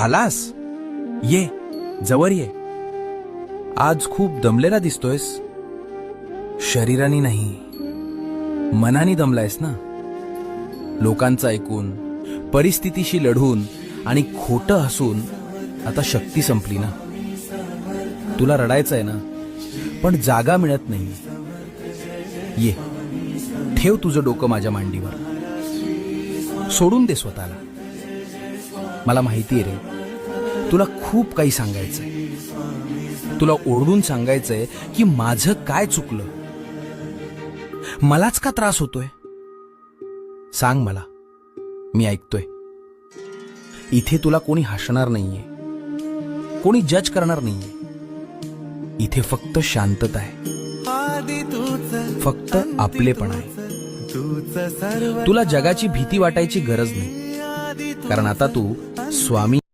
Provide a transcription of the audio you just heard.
आलास? ये, जवळ ये. आज खूप दमलेला दिसतोयस. शरीराने नाही, मनाने दमलायस ना. लोकांचं ऐकून, परिस्थितीशी लढून आणि खोटं हसून आता शक्ती संपली ना. तुला रडायचं आहे ना, पण जागा मिळत नाही. ये, ठेव तुझं डोकं माझ्या मांडीवर. सोडून दे स्वतःला. मला माहिती आहे रे, तुला खूप काही सांगायचंय. तुला ओरडून सांगायचंय की माझं काय चुकलं, मलाच का त्रास होतोय. सांग मला, मी ऐकतोय. इथे तुला कोणी हसणार नाहीये, कोणी जज करणार नाहीये. इथे फक्त शांतता आहे, फक्त आपलेपण आहे. तुला जगाची भीती वाटायची गरज नाही, कारण आता तू स्वामी